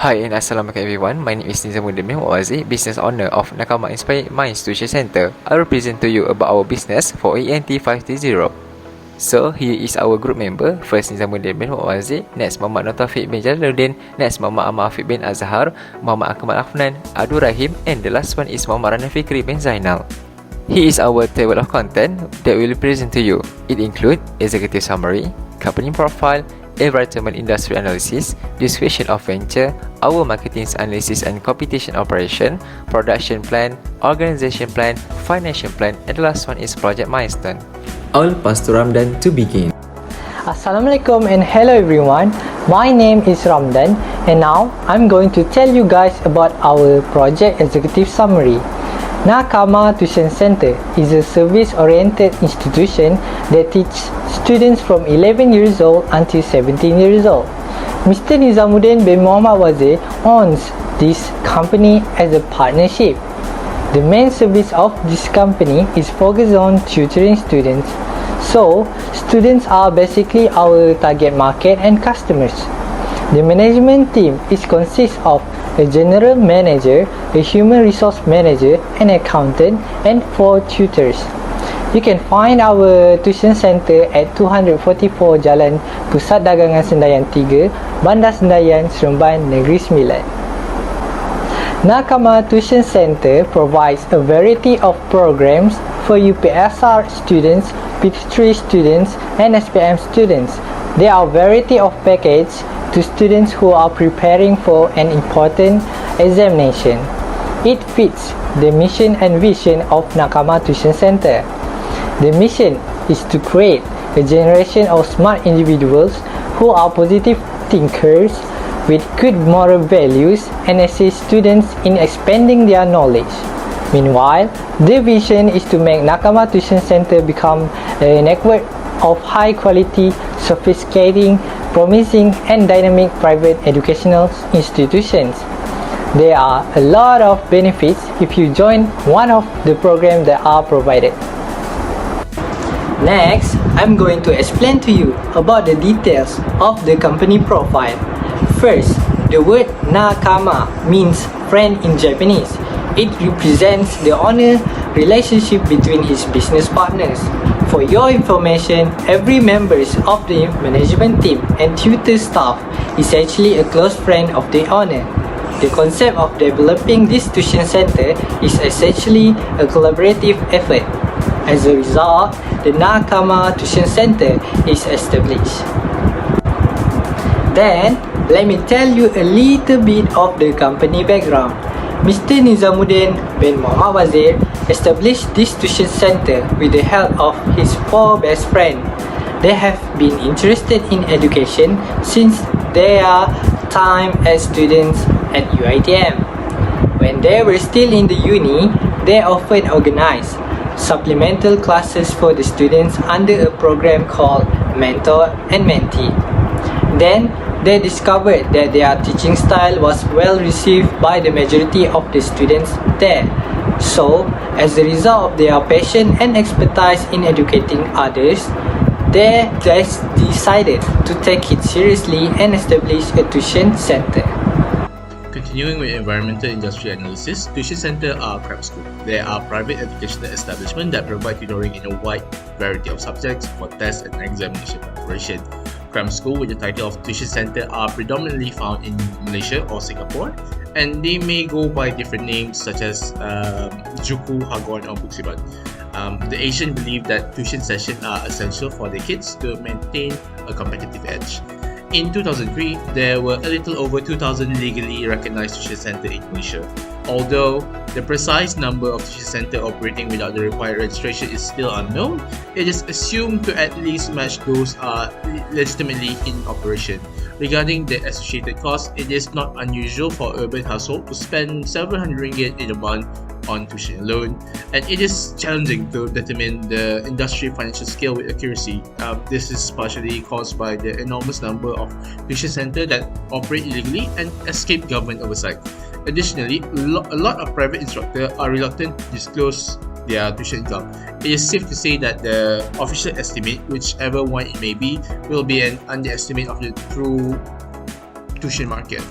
Hi and Assalamualaikum everyone. My name is Nizamuddin Wazi, business owner of NAKAMA Inspired Minds Tuition Center. I will present to you about our business for ENT 530. So, here is our group member. First, Nizamuddin bin Wazi. Next, Muhammad Notafiq bin Jalaluddin. Next, Muhammad Afiq bin Azhar. Muhammad Akmal Afnan, Abdul Rahim. And the last one is Muhammad Rana Fikri bin Zainal. Here is our table of content that we will present to you. It includes executive summary, company profile, environmental industry analysis, description of venture, our marketing analysis and competition operation, production plan, organization plan, financial plan, and the last one is project milestone. I'll pass to Ramdan to begin. Assalamualaikum and hello everyone. My name is Ramdan and now I'm going to tell you guys about our project executive summary. NAKAMA Tuition Center is a service-oriented institution that teaches students from 11 years old until 17 years old. Mr. Nizamuddin bin Muhammad Wazir owns this company as a partnership. The main service of this company is focused on tutoring students. So, students are basically our target market and customers. The management team consists of a general manager, a human resource manager, an accountant, and 4 tutors. You can find our tuition center at 244 Jalan Pusat Dagangan Sendayan 3, Bandar Sendayan, Seremban, Negeri Sembilan. NAKAMA Tuition Center provides a variety of programs for UPSR students, P3 students, and SPM students. There are a variety of packages to students who are preparing for an important examination. It fits the mission and vision of NAKAMA Tuition Center. The mission is to create a generation of smart individuals who are positive thinkers with good moral values and assist students in expanding their knowledge. Meanwhile, the vision is to make NAKAMA Tuition Center become a network of high quality, sophisticated, promising and dynamic private educational institutions. There are a lot of benefits if you join one of the programs that are provided. Next, I'm going to explain to you about the details of the company profile. First, the word NAKAMA means friend in Japanese. It represents the honor relationship between his business partners. For your information, every member of the management team and tutor staff is actually a close friend of the owner. The concept of developing this tuition center is essentially a collaborative effort. As a result, the NAKAMA Tuition Center is established. Then, let me tell you a little bit of the company background. Mr. Nizamuddin bin Muhammad Wazir established this tuition center with the help of his 4 best friends. They have been interested in education since their time as students at UiTM. When they were still in the uni, they often organized supplemental classes for the students under a program called Mentor and Mentee. Then, they discovered that their teaching style was well received by the majority of the students there. So, as a result of their passion and expertise in educating others, they decided to take it seriously and establish a tuition center. Continuing with environmental industry analysis, tuition centers are cram school. They are private educational establishments that provide tutoring in a wide variety of subjects for test and examination preparation. Cram school with the title of tuition center are predominantly found in Malaysia or Singapore, and they may go by different names such as Juku, Hagon, or Buxiban. The Asian believe that tuition sessions are essential for their kids to maintain a competitive edge. In 2003, there were a little over 2,000 legally recognized tuition centers in Malaysia. Although the precise number of tuition centers operating without the required registration is still unknown, it is assumed to at least match those legitimately in operation. Regarding the associated cost, it is not unusual for urban households to spend several hundred ringgit in a month on tuition alone, and it is challenging to determine the industry financial scale with accuracy. This is partially caused by the enormous number of tuition centers that operate illegally and escape government oversight. Additionally, a lot of private instructors are reluctant to disclose their tuition income. It is safe to say that the official estimate, whichever one it may be, will be an underestimate of the true tuition market.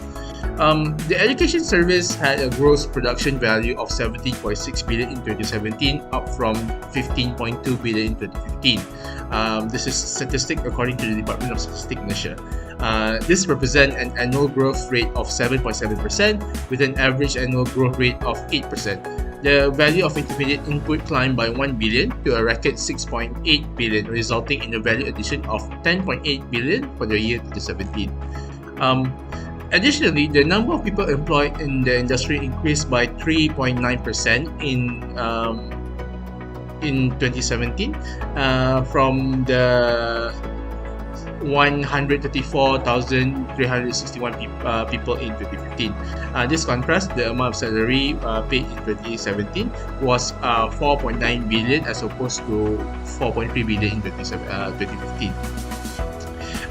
The education service had a gross production value of 17.6 billion in 2017, up from 15.2 billion in 2015. This is statistic according to the Department of Statistics Malaysia. This represents an annual growth rate of 7.7% with an average annual growth rate of 8%. The value of intermediate input climbed by 1 billion to a record 6.8 billion, resulting in a value addition of 10.8 billion for the year 2017. Additionally, the number of people employed in the industry increased by 3.9% in 2017 from the 134,361 people in 2015. This contrast, the amount of salary paid in 2017 was 4.9 billion as opposed to 4.3 billion in 2015.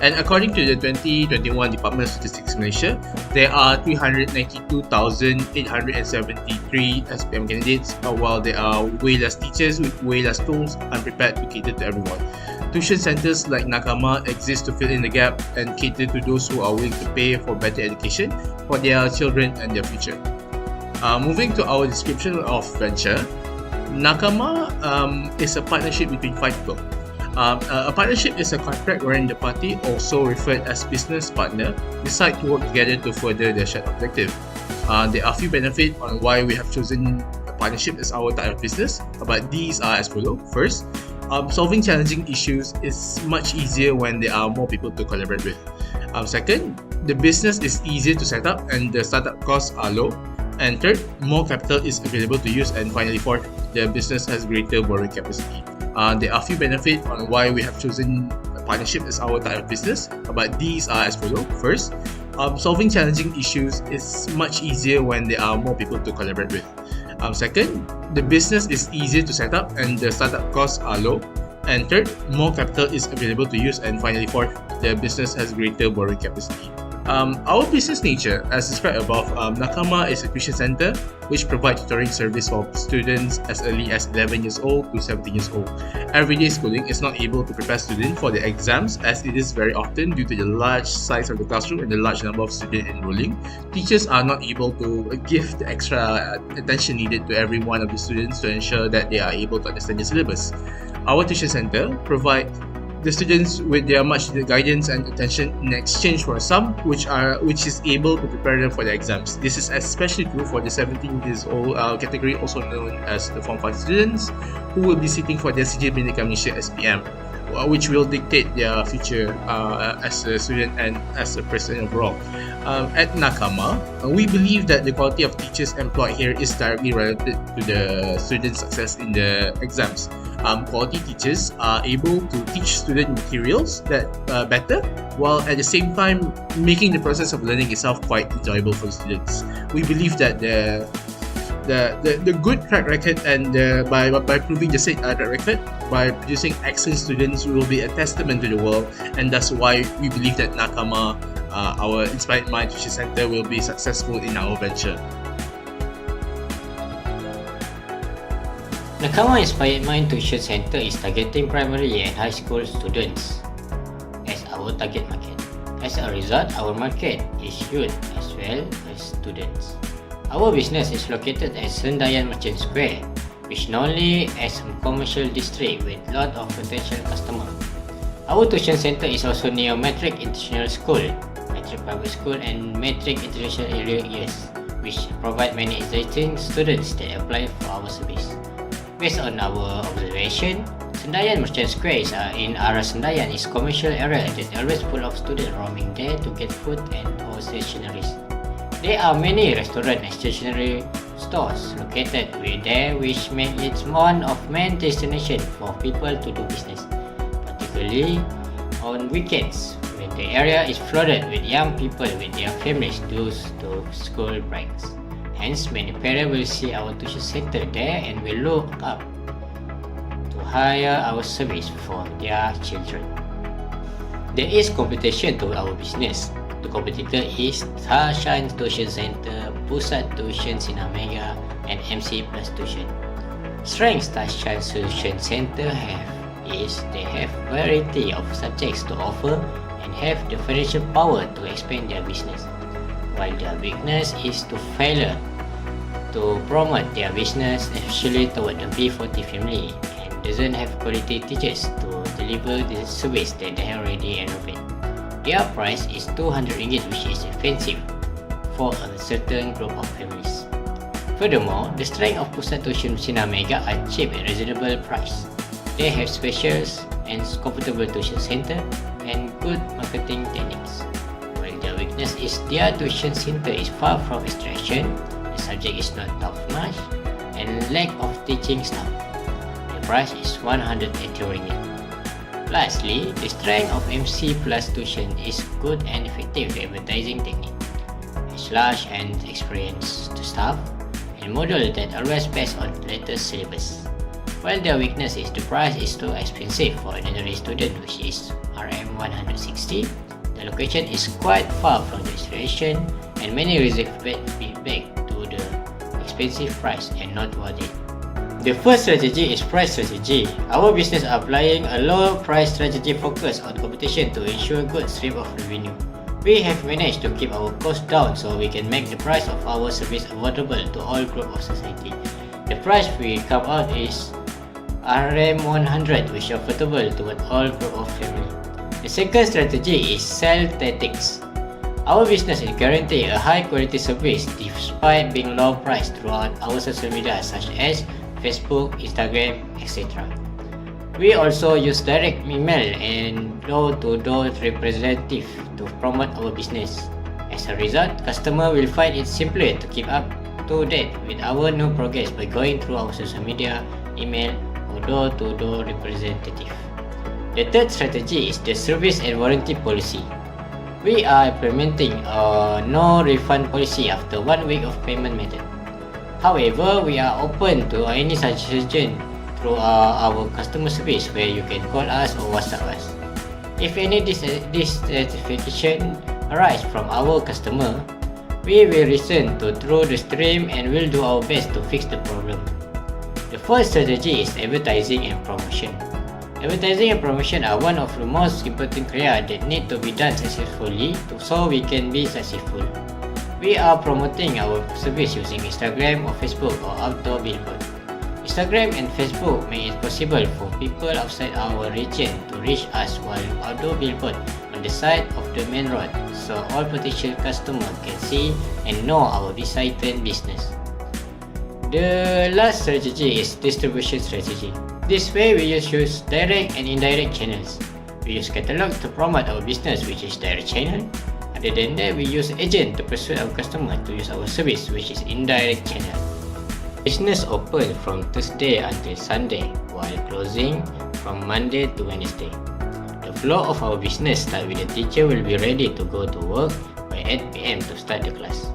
And according to the 2021 Department of Statistics Malaysia, there are 392,873 SPM candidates, while there are way less teachers with way less tools unprepared to cater to everyone. Tuition centers like NAKAMA exist to fill in the gap and cater to those who are willing to pay for better education for their children and their future. Moving to our description of venture, NAKAMA is a partnership between 5 people. A partnership is a contract wherein the party, also referred as business partner, decide to work together to further their shared objective. There are few benefits on why we have chosen a partnership as our type of business, but these are as follows. First, solving challenging issues is much easier when there are more people to collaborate with. Second, the business is easier to set up and the startup costs are low. And third, more capital is available to use. And finally, fourth, the business has greater borrowing capacity. There are few benefits on why we have chosen a partnership as our type of business, but these are as follows. First, solving challenging issues is much easier when there are more people to collaborate with. Second, the business is easier to set up and the startup costs are low. And third, more capital is available to use. And finally, fourth, the business has greater borrowing capacity. Our business nature, as described above, NAKAMA is a tuition center which provides tutoring service for students as early as 11 years old to 17 years old. Everyday schooling is not able to prepare students for the exams, as it is very often due to the large size of the classroom and the large number of students enrolling. Teachers are not able to give the extra attention needed to every one of the students to ensure that they are able to understand the syllabus. Our tuition center provides the students with their much needed guidance and attention in exchange for a sum which is able to prepare them for the exams. This is especially true for the 17 years old category, also known as the Form 5 students, who will be sitting for their Sijil Bhinneka Malaysia SPM, which will dictate their future as a student and as a person overall. At NAKAMA, we believe that the quality of teachers employed here is directly related to the students' success in the exams. Quality teachers are able to teach student materials that better, while at the same time making the process of learning itself quite enjoyable for students. We believe that the good track record and by proving the said track record by producing excellent students will be a testament to the world, and that's why we believe that NAKAMA, our Inspired Mind Tuition Center, will be successful in our venture. NAKAMA Inspired Mind Tuition Center is targeting primary and high school students as our target market. As a result, our market is youth as well as students. Our business is located at Sendayan Merchant Square, which known as a commercial district with lot of potential customers. Our tuition center is also near Matric International School, Matric Private School and Matric International Areas, which provide many exciting students that apply for our service. Based on our observation, Sendayan Merchant Square in area Sendayan is commercial area that always full of students roaming there to get food and or stationeries. There are many restaurant and stationery stores located there, which make it one of main destination for people to do business, particularly on weekends when the area is flooded with young people with their families due to school breaks. Hence, many parents will see our tuition center there and will look up to hire our service for their children. There is competition to our business. The competitor is Tashan Tuition Center, Pusat Tuition Sinar Mega, and MC Plus Tuition. Strengths Tashan Tuition Center is they have variety of subjects to offer and have the financial power to expand their business. while their weakness is to failure to promote their business, especially toward the B40 family, and doesn't have quality teachers to deliver the service that they already innovate. Their price is 200 ringgit, which is expensive for a certain group of families. Furthermore, the strength of Pusat Tuition Sinar Mega are cheap at reasonable price. They have specials and comfortable tuition center and good marketing techniques. While their weakness is their tuition center is far from extraction, the subject is not top-notch, and lack of teaching staff. The price is 180 ringgit. Lastly, the strength of MC Plus Tuition is good and effective advertising technique. It's large and experienced staff and model that always based on latest syllabus. While their weakness is the price is too expensive for ordinary student, which is RM 160, the location is quite far from the destination and many receive feedback to the expensive price and not worth it. The first strategy is price strategy. Our business are applying a low price strategy focused on competition to ensure good stream of revenue. We have managed to keep our costs down so we can make the price of our service affordable to all group of society. The price we come out is RM 100, which is affordable to all group of family. The second strategy is sell tactics. Our business is guaranteed a high quality service despite being low price throughout our social media such as Facebook, Instagram, etc. We also use direct email and door-to-door representative to promote our business. As a result, customer will find it simpler to keep up to date with our new progress by going through our social media, email, or door-to-door representative. The third strategy is the service and warranty policy. We are implementing a no refund policy after 1 week of payment method. However, we are open to any suggestion through our customer service where you can call us or WhatsApp us. If any dissatisfaction arise from our customer, we will listen to through the stream and will do our best to fix the problem. The fourth strategy is advertising and promotion. Advertising and promotion are one of the most important criteria that need to be done successfully so we can be successful. We are promoting our service using Instagram or Facebook or outdoor billboard. Instagram and Facebook make it possible for people outside our region to reach us, while outdoor billboard on the side of the main road so all potential customers can see and know our exciting business. The last strategy is distribution strategy. This way we use direct and indirect channels. We use catalog to promote our business, which is direct channel. Other than that, we use agent to persuade our customer to use our service, which is indirect channel. Business open from Thursday until Sunday, while closing from Monday to Wednesday. The flow of our business starts with the teacher will be ready to go to work by 8 PM to start the class.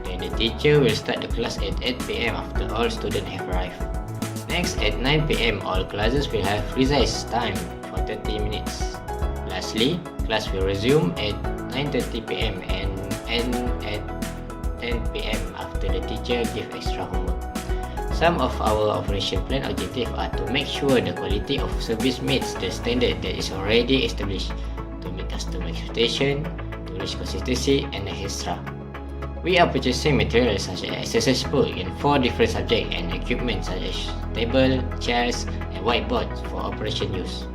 Then the teacher will start the class at 8 PM after all students have arrived. Next, at 9 PM, all classes will have recess time for 30 minutes. Lastly, class will resume at 9:30 PM and end at 10 PM after the teacher gives extra homework. Some of our operation plan objectives are to make sure the quality of service meets the standard that is already established, to meet customer expectation, to reach consistency, and etc. We are purchasing materials such as exercise book in 4 different subjects and equipment such as table, chairs, and whiteboards for operation use.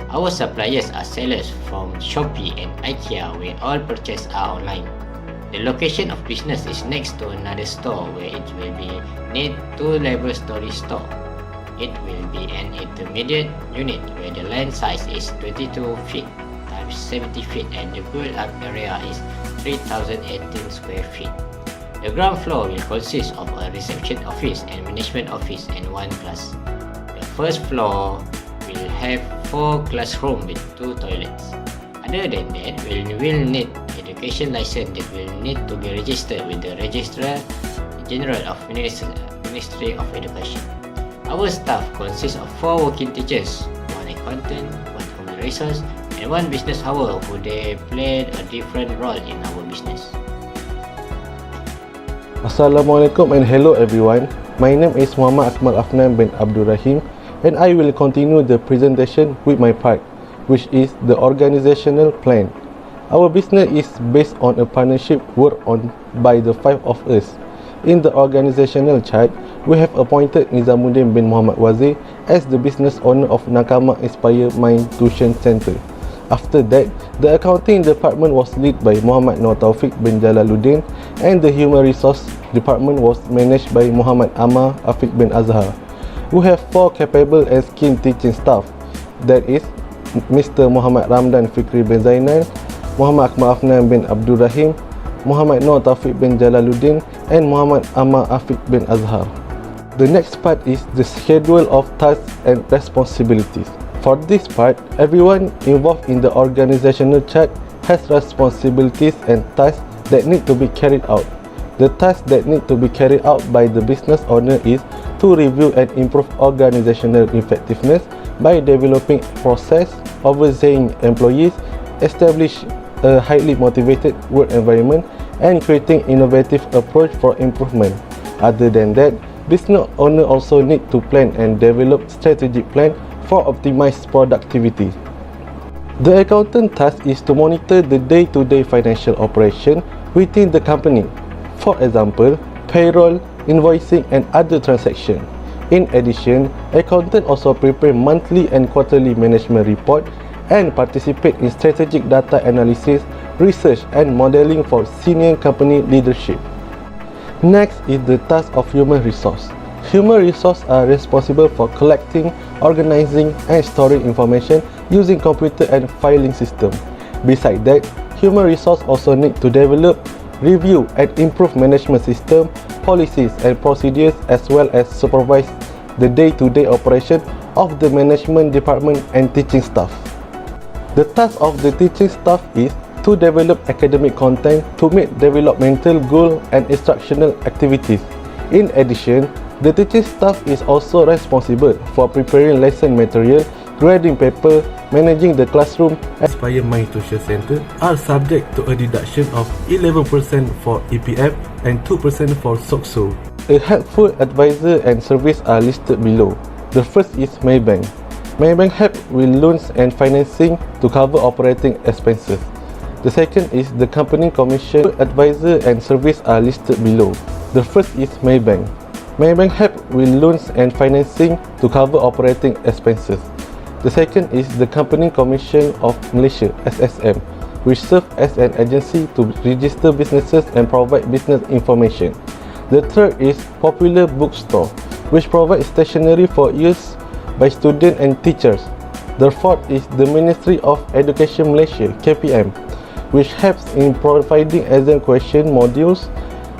Our suppliers are sellers from Shopee and IKEA, where all purchases are online. The location of business is next to another store where it will be need 2-level storage store. It will be an intermediate unit where the land size is 22 feet times 70 feet and the build-up area is 3,018 square feet. The ground floor will consist of a reception office and management office and 1 class. The first floor will have 4 classrooms with 2 toilets. Other than that, we will need education license that will need to be registered with the Registrar General of Ministry of Education. Our staff consists of 4 working teachers, 1 accountant, 1 human resource, and 1 business hour who they played a different role in our business. Assalamualaikum and hello everyone. My name is Muhammad Akmal Afnan bin Abdul Rahim, and I will continue the presentation with my part, which is the organizational plan. Our business is based on a partnership work on by the 5 of us. In the organizational chart, we have appointed Nizamuddin bin Muhammad Wazir as the business owner of NAKAMA Inspire Mind Tuition Center. After that, the accounting department was led by Muhammad Nur Taufik bin Jalaluddin and the human resource department was managed by Muhammad Amma Afiq bin Azhar. We have 4 capable and skilled teaching staff, that is Mr. Muhammad Ramdan Fikri bin Zainal, Muhammad Akmal Afnan bin Abdul Rahim, Muhammad Nur Taufik bin Jalaluddin and Muhammad Amma Afiq bin Azhar. The next part is the schedule of tasks and responsibilities. For this part, everyone involved in the organizational chart has responsibilities and tasks that need to be carried out. The tasks that need to be carried out by the business owner is to review and improve organizational effectiveness by developing process, overseeing employees, establish a highly motivated work environment, and creating innovative approach for improvement. Other than that, business owner also need to plan and develop strategic plan for optimized productivity. The accountant task is to monitor the day-to-day financial operation within the company. For example, payroll, invoicing and other transactions. In addition, accountant also prepare monthly and quarterly management report and participate in strategic data analysis, research and modeling for senior company leadership. Next is the task of human resource. Human resources are responsible for collecting, organizing and storing information using computer and filing system. Besides that, human resource also need to develop, review and improve management system, policies and procedures as well as supervise the day-to-day operation of the management department and teaching staff. The task of the teaching staff is to develop academic content to meet developmental goals and instructional activities. In addition, the teaching staff is also responsible for preparing lesson material, grading paper, managing the classroom. Inspire Mind Tuition Center are subject to a deduction of 11% for EPF and 2% for SOCSO. A helpful advisor and service are listed below. The first is Maybank. Maybank help with loans and financing to cover operating expenses. The second is the company commission. Advisor and service are listed below. The first is Maybank. Maybank help with loans and financing to cover operating expenses. The second is the Company Commission of Malaysia (SSM), which serves as an agency to register businesses and provide business information. The third is Popular Bookstore, which provides stationery for use by students and teachers. The fourth is the Ministry of Education Malaysia (KPM), which helps in providing exam question modules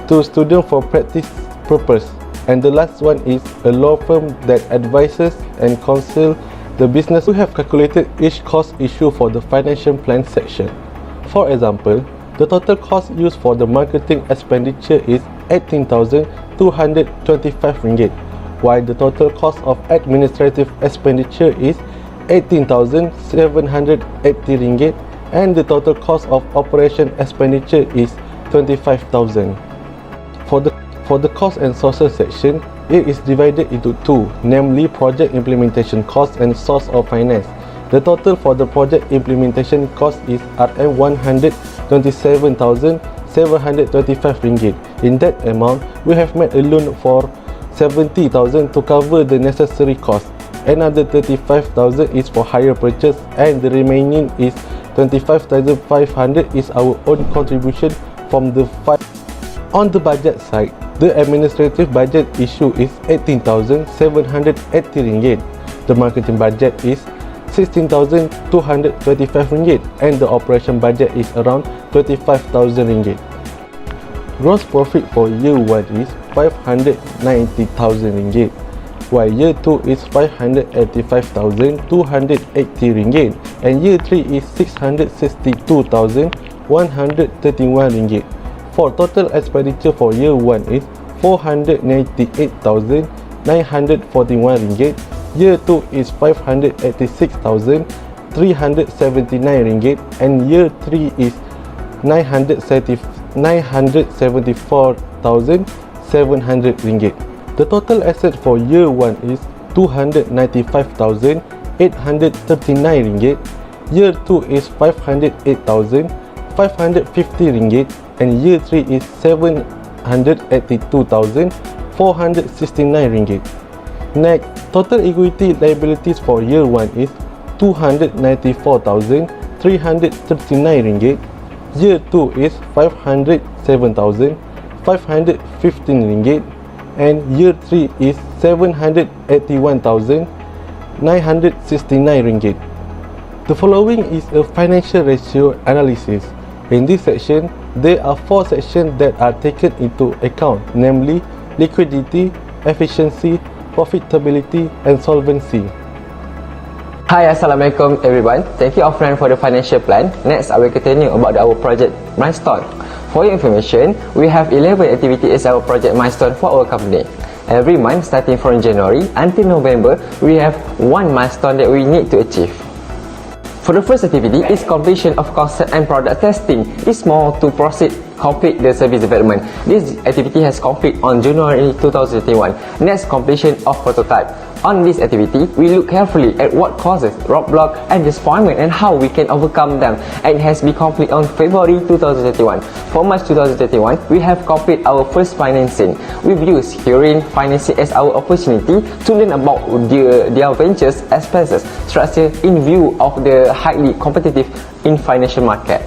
to students for practice purpose. And the last one is a law firm that advises and counsels the business. We have calculated each cost issue for the financial plan section. For example, the total cost used for the marketing expenditure is 18,225 ringgit, while the total cost of administrative expenditure is 18,780 ringgit, and the total cost of operation expenditure is 25,000. For the cost and sources section, it is divided into two, namely project implementation cost and source of finance. The total for the project implementation cost is Rm 127,725 ringgit. In that amount, we have made a loan for 70,000 to cover the necessary cost. Another 35,000 is for hire purchase and the remaining is 25,500 is our own contribution from the fund. On the budget side, the administrative budget issue is 18,780 ringgit. The marketing budget is 16,225 ringgit and the operation budget is around 25,000 ringgit. Gross profit for year 1 is 590,000 ringgit, while year 2 is 585,280 ringgit and year 3 is 662,131 ringgit. For total expenditure for year 1 is 498,941 ringgit, year 2 is 586,379 ringgit and year 3 is 974,700 ringgit. The total asset for year 1 is 295,839 ringgit, year 2 is 508,550 ringgit and year 3 is 782,469 ringgit. Next, total equity liabilities for year 1 is 294,339 ringgit. Year 2 is 507,515 ringgit, and year 3 is 781,969 ringgit. The following is a financial ratio analysis. In this section, there are 4 sections that are taken into account, namely liquidity, efficiency, profitability, and solvency. Hi, Assalamualaikum everyone. Thank you offline for the financial plan. Next, I will continue about our project milestone. For your information, we have 11 activities as our project milestone for our company. Every month starting from January until November, we have one milestone that we need to achieve. For the first activity is completion of concept and product testing. It's more to complete the service development. This activity has completed on January 2021. Next, completion of prototype. On this activity, we look carefully at what causes roadblock and disappointment and how we can overcome them, and it has been completed on February 2021. For March 2021, we have completed our first financing. We view securing financing as our opportunity to learn about their ventures expenses structure in view of the highly competitive in financial market.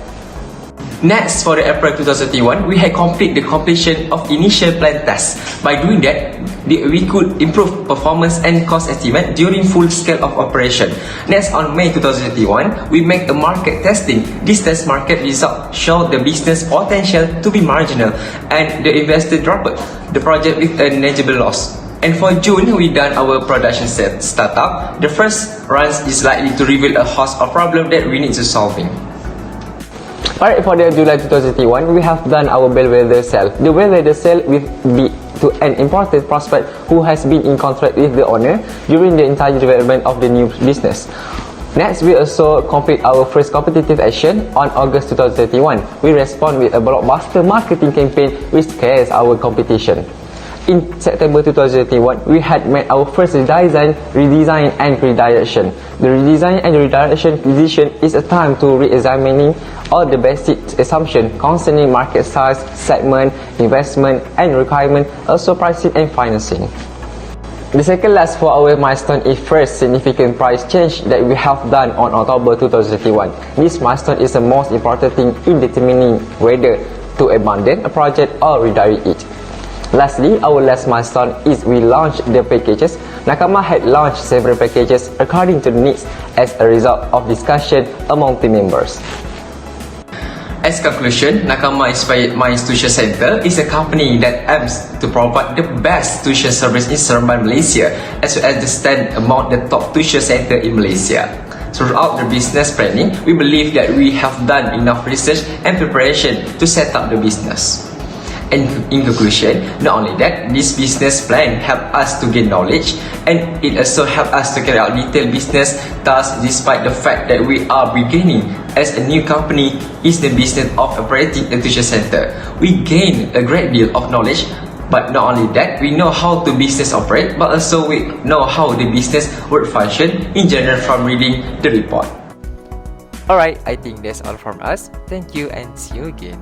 Next, for the April 2021, we had completed the completion of initial plan test. By doing that, we could improve performance and cost estimate during full scale of operation. Next, on May 2021, we make a market testing. This test market result showed the business potential to be marginal, and the investor dropped the project with a negligible loss. And for June, we done our production startup. The first runs is likely to reveal a host of problem that we need to solving. Alright, for the July 2021, we have done our bellwether sale. The bellwether sale will be to an important prospect who has been in contract with the owner during the entire development of the new business. Next, we also complete our first competitive action on August 2021. We respond with a blockbuster marketing campaign which scares our competition. In September 2021, we had made our first redesign and redirection. The redesign and redirection decision is a time to re-examining all the basic assumptions concerning market size, segment, investment and requirement, also pricing and financing. The second last for our milestone is first significant price change that we have done on October 2021. This milestone is the most important thing in determining whether to abandon a project or redirect it. Lastly, our last milestone is we launched the packages. NAKAMA had launched several packages according to the needs as a result of discussion among team members. As conclusion, NAKAMA Inspired Minds Tuition Center is a company that aims to provide the best tuition service in Seremban, Malaysia, as well as to stand among the top tuition center in Malaysia. Throughout the business planning, we believe that we have done enough research and preparation to set up the business. And in conclusion, not only that, this business plan helped us to gain knowledge, and it also helped us to carry out detailed business tasks despite the fact that we are beginning as a new company in the business of operating a tuition center. We gain a great deal of knowledge, but not only that, we know how the business operate, but also we know how the business work function in general from reading the report. Alright, I think that's all from us. Thank you and see you again.